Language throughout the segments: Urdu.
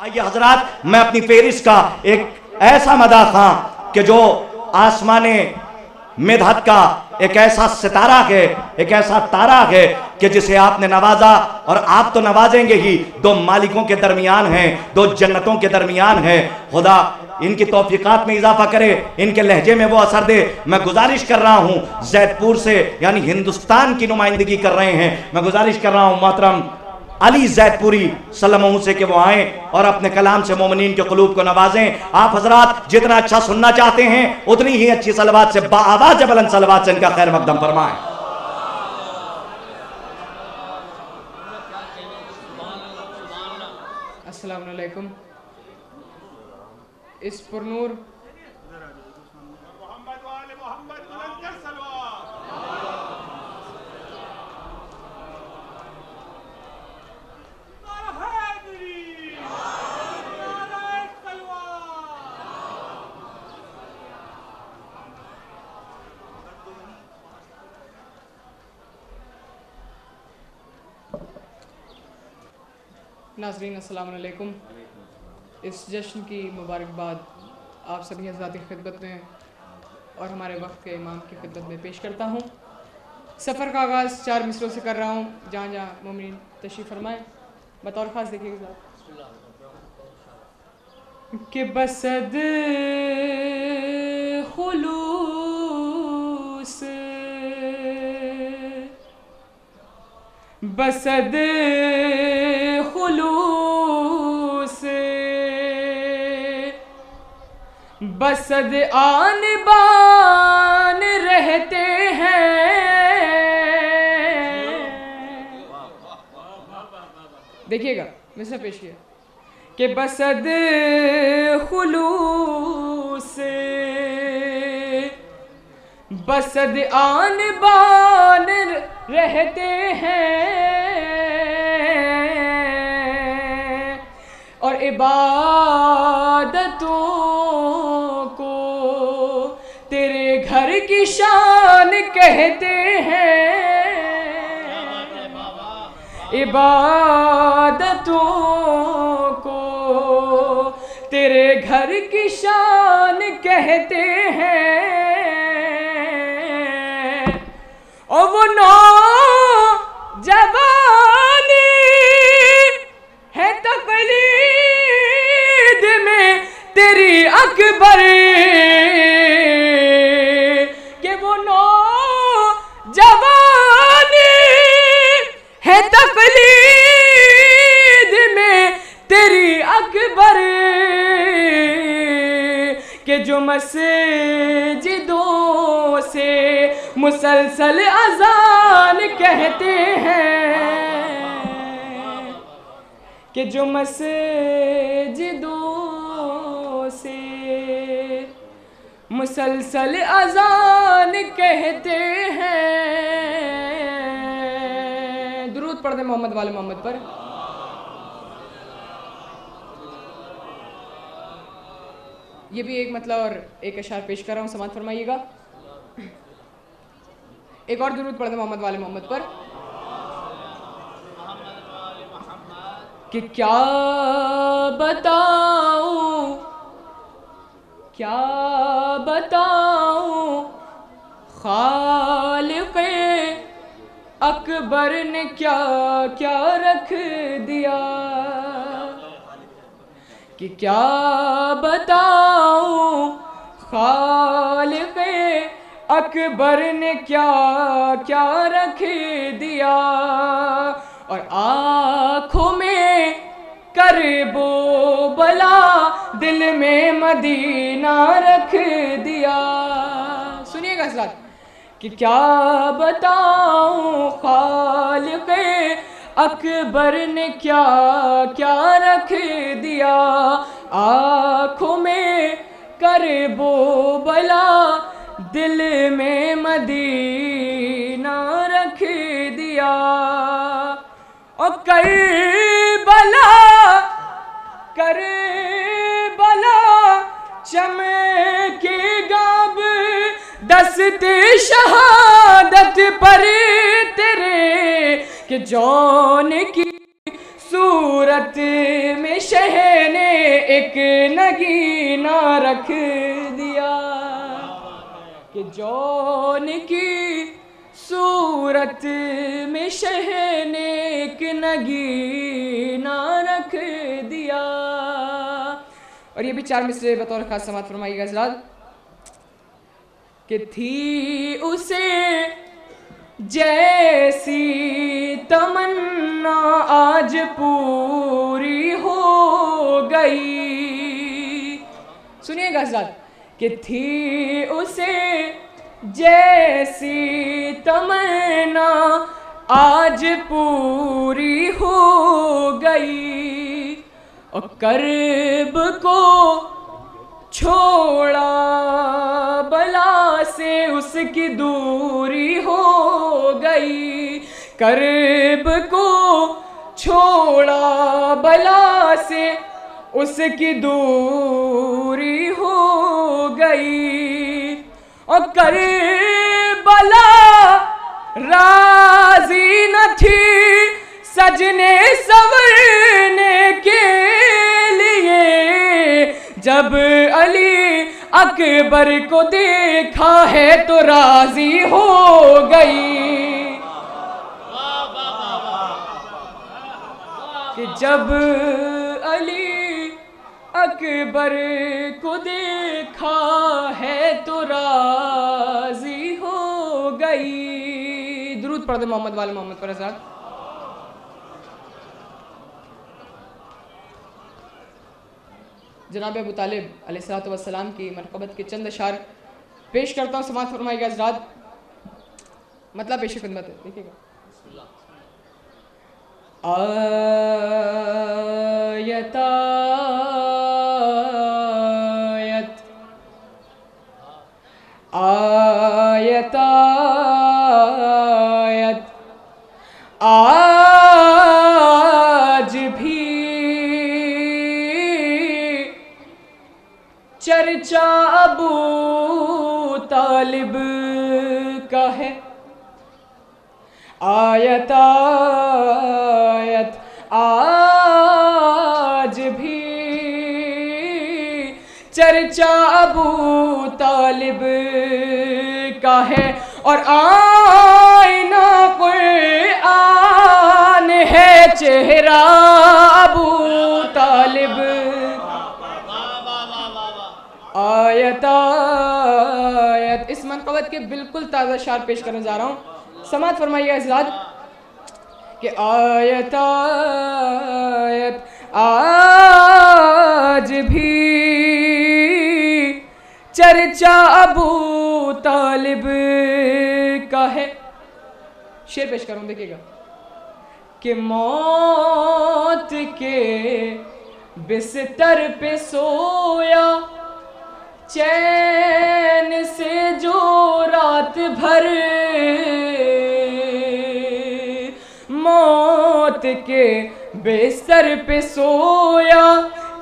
آئیے حضرات، میں اپنی فہرست کا ایک ایسا مداح خواں کہ جو آسمان مدحت کا ایک ایسا ستارہ ہے، ایک ایسا تارہ ہے کہ جسے آپ نے نوازا اور آپ تو نوازیں گے ہی، دو مالکوں کے درمیان ہیں، دو جنتوں کے درمیان ہیں۔ خدا ان کی توفیقات میں اضافہ کرے، ان کے لہجے میں وہ اثر دے۔ میں گزارش کر رہا ہوں زید پور سے، یعنی ہندوستان کی نمائندگی کر رہے ہیں، میں گزارش کر رہا ہوں محترم علی زید پوری صلی اللہ علیہ وسلم سے کہ وہ آئیں اور اپنے کلام سے مومنین کے قلوب کو نوازیں۔ آپ حضرات جتنا اچھا سننا چاہتے ہیں اتنی ہی اچھی صلوات سے، بآواز بلند صلوات سے ان کا خیر مقدم فرمائیں۔ السلام علیکم۔ اس پرنور محمد وآل محمد بلند کر صلوات۔ ناظرین السلام علیکم۔ اس جشن کی مبارکباد آپ سبھی حضرات کی خدمت میں اور ہمارے وقت کے امام کی خدمت میں پیش کرتا ہوں۔ سفر کا آغاز 4 مصروں سے کر رہا ہوں، جہاں جہاں مومنین تشریف فرمائیں۔ بطور خاص دیکھیے گا کہ بسد خلوص بسد خلوص بسد آن بان رہتے ہیں۔ دیکھیے گا مصرع پیش کیا کہ بسد خلوص بسد آن بان رہتے ہیں، اور عبادتوں کو تیرے گھر کی شان کہتے ہیں۔ عبادتوں کو تیرے گھر کی شان کہتے ہیں، اور وہ نوجوانی ہے تقلید میں تیری اکبر، کہ وہ نوجوانی ہے تقلید میں تیری اکبر، کہ جو مسجدوں سے مسلسل اذان کہتے ہیں، کہ جو مسجدوں سے مسلسل اذان کہتے ہیں۔ درود پڑھ دیں محمد والے محمد پر۔ یہ بھی ایک مطلب اور ایک اشعار پیش کر رہا ہوں، سماعت فرمائیے گا۔ ایک اور درود پڑھ دیں محمد والے محمد پر کہ کیا بتاؤں خالق اکبر نے کیا کیا رکھ دیا، کہ کیا بتاؤں خالق اکبر نے کیا کیا رکھ دیا، اور آنکھوں میں کرب و بلا دل میں مدینہ رکھ دیا۔ سنیے گا حضرات کہ کیا بتاؤں خالق اکبر نے کیا کیا رکھ دیا، آنکھوں میں کرب و بلا دل میں مدینہ رکھ دیا، اور کربلا چمکے گاب دست شہادت پر تیرے، کہ جون کی صورت میں شہ نے ایک نگینہ رکھ دیا کہ جون کی صورت میں شہ نے ایک نگینہ رکھ دیا. اور یہ بھی 4 مصرے بطور خاص سماعت فرمائیے گا حضرات کہ تھی اسے جیسی تمنا آج پوری ہو گئی. سنیے گا حضرات کہ تھی اسے جیسی تمنا آج پوری ہو گئی اور کرب کو چھوڑا بلا سے اس کی دوری ہو گئی. کرب کو چھوڑا بلا سے اس کی دوری ہو گئی اور کربلا راضی نہ تھی سجنے سورنے کے لیے جب علی اکبر کو دیکھا ہے تو راضی ہو گئی کہ جب علی اکبر کو دیکھا ہے تو راضی ہو گئی. درود پڑھ دے محمد والے محمد پر حضرات. جناب ابو طالب علیہ السلام کی مرقبت کے چند اشعار پیش کرتا ہوں, سماعت فرمائے گا حضرات. مطلب پیش خدمت ہے, دیکھیے گا. آیت آیت آیت آیت آج بھی چرچا ابو طالب کا ہے. آیت آیت آج بھی چرچا ابو طالب کا ہے اور آئینہ قرآن ہے چہرہ ابو طالب. آیت آیت اس منقبت کے بالکل تازہ اشعار پیش کرنے جا رہا ہوں, سماعت فرمائیے حضرات کہ آیت آیت آج بھی چرچا ابو طالب کا ہے. شعر پیش کروں, دیکھیے گا کہ موت کے بستر پہ سویا چین سے جو رات بھر, موت کے بستر پہ سویا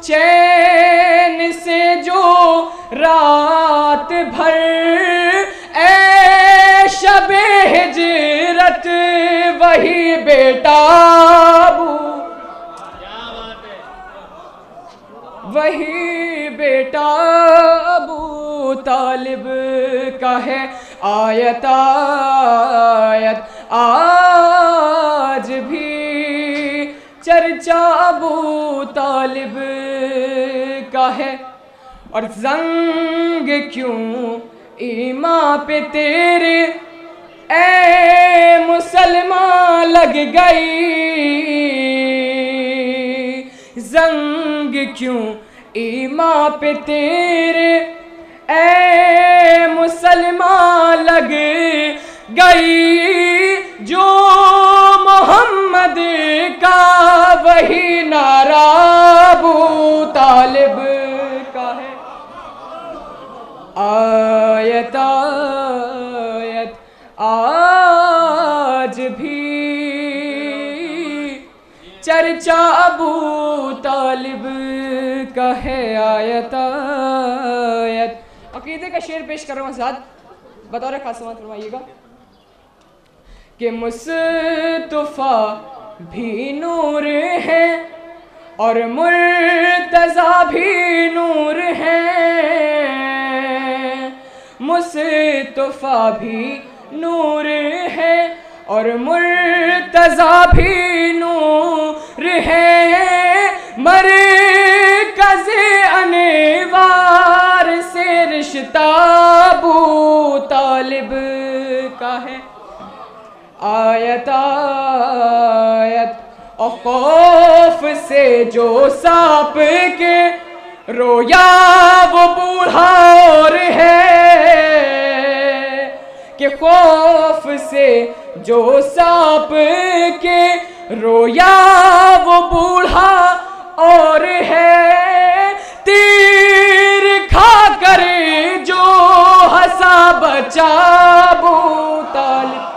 چین سے جو رات بھر, اے شب ہجرت وہی بیٹا ابو, وہی بیٹا ابو طالب کا ہے. آیت آیت آج بھی چرچا ابو طالب کا ہے. اور زنگ کیوں ایمان پہ تیرے اے مسلمان لگ گئی, زنگ کیوں ایمان پہ تیرے اے مسلمان لگ گئی, جو محمد کا وہی نعرہ ابو طالب کا ہے. آیت آیت آج بھی چرچا ابو طالب کا ہے. آیت آیت عقیدے کا شعر پیش کر رہا ہوں حضرات, بطور خاص سماعت فرمائیے گا کہ مصطفیٰ بھی نور ہے اور مرتضیٰ بھی نور ہے، مصطفیٰ بھی نور ہے اور مرتضیٰ بھی نور ہے، مرکز انوار سے رشتہ ابو طالب کا ہے، آیت آیت اور خوف سے جو سانپ کے رویا وہ بوڑھا اور ہے، کہ خوف سے جو سانپ کے رویا وہ بوڑھا اور ہے، تیر کھا کر جو ہنسا بچا ابو طالب۔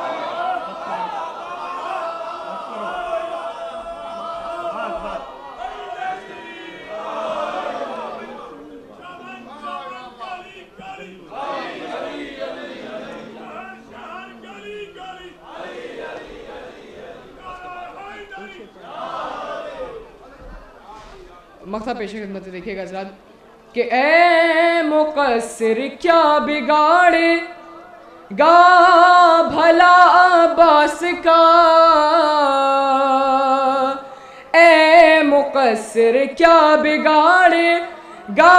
مقطع پیش خدمت دیکھیے گا حضرات کہ اے مقصر کیا بگاڑے گا بھلا عباس کا، اے مقصر کیا بگاڑے گا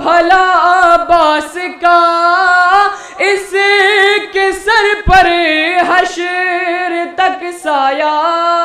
بھلا عباس کا، اس کے سر پر حشر تک سایہ